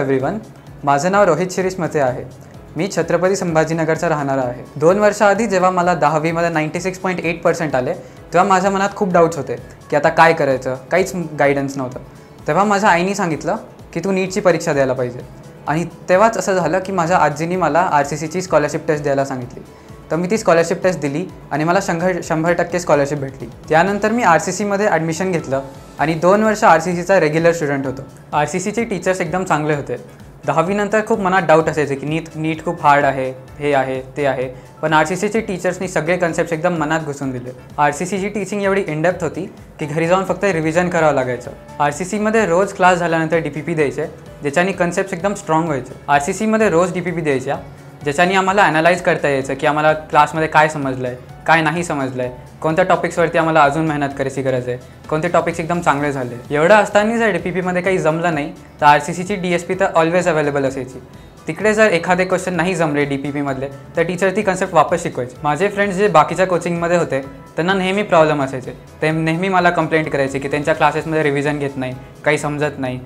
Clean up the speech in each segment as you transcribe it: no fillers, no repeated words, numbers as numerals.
Everyone, माझं नाव रोहित शिरीष मते आहे। मी छत्रपती संभाजीनगरचा राहणारा आहे। 2 वर्षाआधी जेव्हा मला 10वीमध्ये 96.8% आले तेव्हा माझ्या मनात खूप डाऊट्स होते की आता काय करायचं, काहीच गाईडन्स नव्हतं। तेव्हा माझ्या आईने सांगितलं की तू नीटची परीक्षा द्यायला पाहिजे आणि तेव्हाच असं झालं की माझ्या आजीनी मला RCCची स्कॉलरशिप टेस्ट द्यायला सांगितली। तर मी ती स्कॉलरशिप टेस्ट दिली आणि मला 100% स्कॉलरशिप भेटली। त्यानंतर मी RCCमध्ये ॲडमिशन घेतलं आणि 2 वर्ष RCCचा रेग्युलर स्टुडंट होतो। RCCचे टीचर्स एकदम चांगले होते। 10वी नंतर खूप मनात डाऊट असायचे की नीट खूप हार्ड आहे, हे आहे ते आहे, पण RCCचे टीचर्सनी सगळे कन्सेप्ट्स एकदम मनात घुसून दिले। RCCची टीचिंग एवढी इनडेप्थ होती की घरी जाऊन फक्त रिव्हिजन करावं लागायचं। RCCमध्ये रोज क्लास झाल्यानंतर DPP द्यायचे, ज्याच्यानी कन्सेप्ट्स एकदम स्ट्रॉंग व्हायचे। RCCमध्ये रोज DPP द्यायच्या, ज्याच्यानी आम्हाला ॲनालाइज करता यायचं की आम्हाला क्लासमध्ये काय समजलं आहे, काय नाही समजलं आहे, कोणत्या टॉपिक्सवरती आम्हाला अजून मेहनत करायची गरज आहे, कोणते टॉपिक्स एकदम चांगले झाले। एवढं असताना जर DPPमध्ये काही जमलं नाही तर RCCची DSP तर ऑलवेज अवेलेबल असायची। तिकडे जर एखादे क्वेश्चन नाही जमले DPPमधले तर टीचर ती कन्सेप्ट वापस शिकवायची। माझे फ्रेंड्स जे बाकीच्या कोचिंगमध्ये होते त्यांना नेहमी प्रॉब्लेम असायचे। ते नेहमी मला कंप्लेंट करायचे की त्यांच्या क्लासेसमध्ये रिव्हिजन घेत नाही, काही समजत नाही,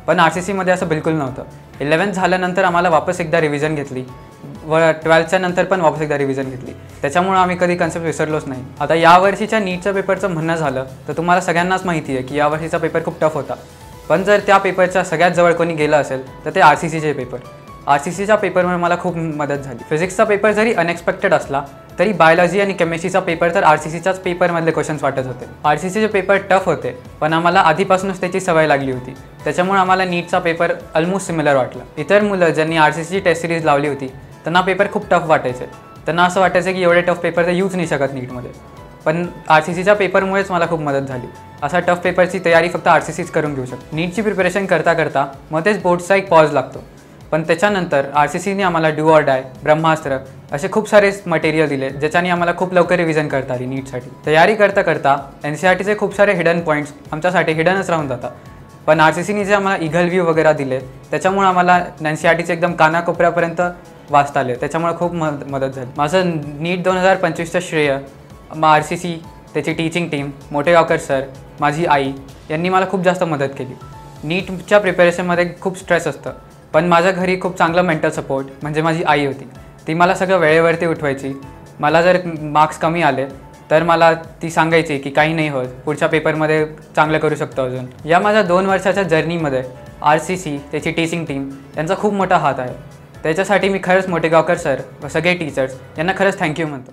पण RCCमध्ये असं बिलकुल नव्हतं। 11th झाल्यानंतर आम्हाला वापस एकदा रिव्हिजन घेतली व 12thच्या नंतर पण वापस एकदा रिव्हिजन घेतली, त्याच्यामुळे आम्ही कधी कन्सेप्ट विसरलोच नाही। आता यावर्षीच्या नीटच्या पेपरचं म्हणणं झालं तर तुम्हाला सगळ्यांनाच माहिती आहे की यावर्षीचा पेपर खूप टफ होता, पण जर त्या पेपरच्या सगळ्यात जवळ कोणी गेलं असेल तर ते RCCचे पेपर। RCCच्या पेपरमुळे मला खूप मदत झाली। फिजिक्सचा पेपर जरी अनएक्सपेक्टेड असला तरी बायोलॉजी आणि केमिस्ट्रीचा पेपर तर RCCच्याच पेपरमधले क्वेश्चन्स वाटत होते। RCCचे पेपर टफ होते, पण आम्हाला आधीपासूनच त्याची सवय लागली होती, त्याच्यामुळे आम्हाला नीटचा पेपर ऑलमोस्ट सिमिलर वाटला। इतर मुलं ज्यांनी RCCची टेस्ट सिरीज लावली होती त्यांना पेपर खूप टफ वाटायचे। त्यांना असं वाटायचं की एवढे टफ पेपर तर येऊच नाही शकत नीटमध्ये, पण RCCच्या पेपरमुळेच मला खूप मदत झाली। असा टफ पेपरची तयारी फक्त RCCच करून घेऊ शकतो। नीटची प्रिपरेशन करता करता मध्येच बोर्डचा एक पॉज लागतो, पण त्याच्यानंतर RCCने आम्हाला डू ऑर डाय, ब्रह्मास्त्र असे खूप सारे मटेरियल दिले, ज्याच्याने आम्हाला खूप लवकर रिव्हिजन करता आली नीटसाठी। तयारी करता करता NCERTचे खूप सारे हिडन पॉईंट्स आमच्यासाठी हिडनच राहून जातात, पण RCCने जे आम्हाला इगल व्ह्यू वगैरे दिले त्याच्यामुळे आम्हाला NCERTचे एकदम कानाकोपऱ्यापर्यंत वाचता आले, त्याच्यामुळे खूप मदत झाली। माझं नीट 2025चं श्रेय RCC, त्याची टीचिंग टीम, मोटेगावकर सर, माझी आई यांनी मला खूप जास्त मदत केली। नीटच्या प्रिपरेशनमध्ये खूप स्ट्रेस असतं, पण माझ्या घरी खूप चांगलं मेंटल सपोर्ट म्हणजे माझी आई होती। ती मला सगळं वेळेवरती उठवायची। मला जर मार्क्स कमी आले तर मला ती सांगायची की काही नाही होत, पुढच्या पेपरमध्ये चांगलं करू शकतो अजून। या माझ्या 2 वर्षाच्या जर्नीमध्ये RCC, त्याची टीचिंग टीम यांचा खूप मोठा हात आहे। त्याच्यासाठी मी खरंच मोटेगावकर सर व सगळे टीचर्स यांना खरंच थँक्यू म्हणतो।